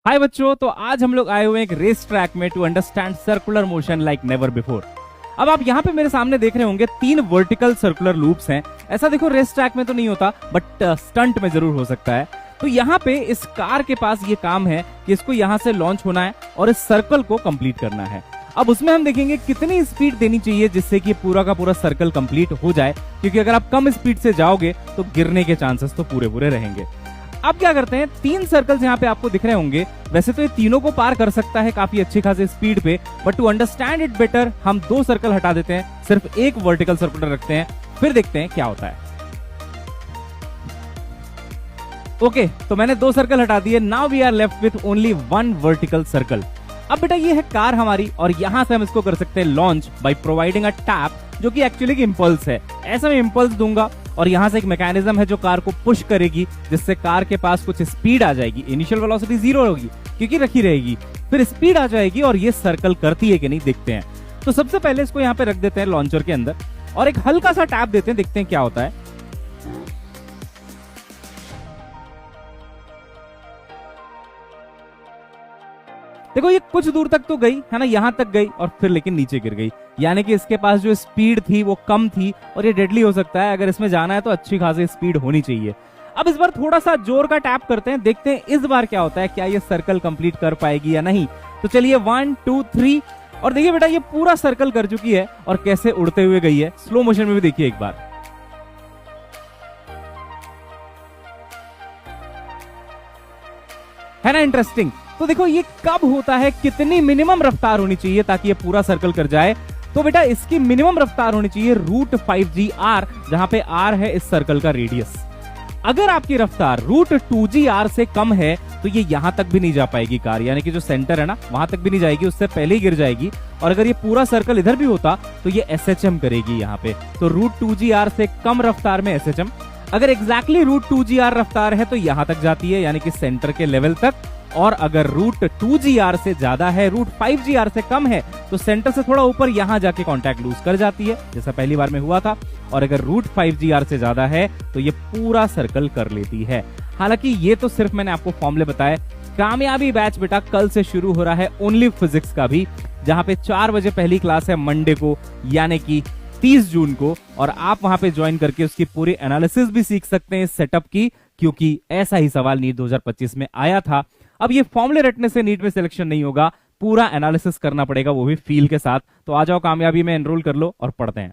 हाय बच्चों, तो आज हम लोग आए हुए हैं एक रेस ट्रैक में to understand circular motion like never before. अब आप यहाँ पे मेरे सामने देख रहे होंगे 3 वर्टिकल सर्कुलर लूप्स हैं। ऐसा देखो रेस ट्रैक में तो नहीं होता, बट स्टंट में जरूर हो सकता है। तो यहाँ पे इस कार के पास ये काम है कि इसको यहाँ से लॉन्च होना है और इस सर्कल को कंप्लीट करना है। अब उसमें हम देखेंगे कितनी स्पीड देनी चाहिए जिससे कि पूरा का पूरा सर्कल कंप्लीट हो जाए, क्योंकि अगर आप कम स्पीड से जाओगे तो गिरने के चांसेस तो पूरे पूरे रहेंगे। अब क्या करते हैं, 3 सर्कल्स यहाँ पे आपको दिख रहे होंगे। वैसे तो ये तीनों को पार कर सकता है काफी अच्छी खासी स्पीड पे, but to understand it better हम 2 सर्कल हटा देते हैं, सिर्फ एक वर्टिकल सर्कुलर रखते हैं, फिर देखते हैं क्या होता है। ओके, तो मैंने 2 सर्कल हटा दिए। Now we are left with only 1 vertical circle. अब बेटा ये है कार हमारी, और यहां से हम इसको कर सकते हैं launch by providing a tap, जो कि एक्चुअली इंपल्स है। ऐसा मैं इंपल्स दूंगा और यहां से एक मैकेनिज्म है जो कार को पुश करेगी, जिससे कार के पास कुछ स्पीड आ जाएगी। इनिशियल वेलोसिटी 0 होगी क्योंकि रखी रहेगी, फिर स्पीड आ जाएगी और ये सर्कल करती है कि नहीं देखते हैं। तो सबसे पहले इसको यहाँ पे रख देते हैं लॉन्चर के अंदर और एक हल्का सा टैप देते हैं, देखते हैं क्या होता है। देखो ये कुछ दूर तक तो गई है ना, यहां तक गई और फिर लेकिन नीचे गिर गई, यानी कि इसके पास जो स्पीड थी वो कम थी और ये डेडली हो सकता है। अगर इसमें जाना है तो अच्छी खासी स्पीड होनी चाहिए। अब इस बार थोड़ा सा जोर का टैप करते हैं, देखते हैं इस बार क्या होता है, क्या ये सर्कल कंप्लीट कर पाएगी या नहीं। तो चलिए 1 2 3, और देखिए बेटा ये पूरा सर्कल कर चुकी है और कैसे उड़ते हुए गई है। स्लो मोशन में भी देखिए एक बार। है ना इंटरेस्टिंग। तो देखो ये कब होता है, कितनी मिनिमम रफ्तार होनी चाहिए ताकि ये पूरा सर्कल कर जाए। तो बेटा इसकी मिनिमम रफ्तार होनी चाहिए √5gr, जहां पे r है इस सर्कल का रेडियस। अगर आपकी रफ्तार √2gr से कम है तो ये यहां तक भी नहीं जा पाएगी कार, यानी कि जो सेंटर है ना वहां तक भी नहीं जाएगी, उससे पहले ही गिर जाएगी। और अगर ये पूरा सर्कल इधर भी होता तो ये SHM करेगी यहाँ पे। तो √2gr से कम रफ्तार में SHM। अगर एग्जैक्टली √2gr रफ्तार है तो यहां तक जाती है, यानी कि सेंटर के लेवल तक। और अगर √2gr से ज्यादा है, √5gr से कम है, तो सेंटर से थोड़ा ऊपर यहां जाके कांटेक्ट लूज कर जाती है, जैसा पहली बार में हुआ था। और अगर √5gr से ज्यादा है तो ये पूरा सर्कल कर लेती है। हालांकि ये तो सिर्फ मैंने आपको फॉर्मूले बताए। कामयाबी बैच बेटा कल से शुरू हो रहा है ओनली फिजिक्स का भी, जहां पे 4 बजे पहली क्लास है मंडे को, यानी कि 30 जून को। और आप वहां पे ज्वाइन करके उसकी पूरी एनालिसिस भी सीख सकते हैं इस सेटअप की, क्योंकि ऐसा ही सवाल नीट 2025 में आया था। अब ये फॉर्मूले रटने से नीट में सिलेक्शन नहीं होगा, पूरा एनालिसिस करना पड़ेगा, वो भी फील के साथ। तो आ जाओ, कामयाबी में एनरोल कर लो और पढ़ते हैं।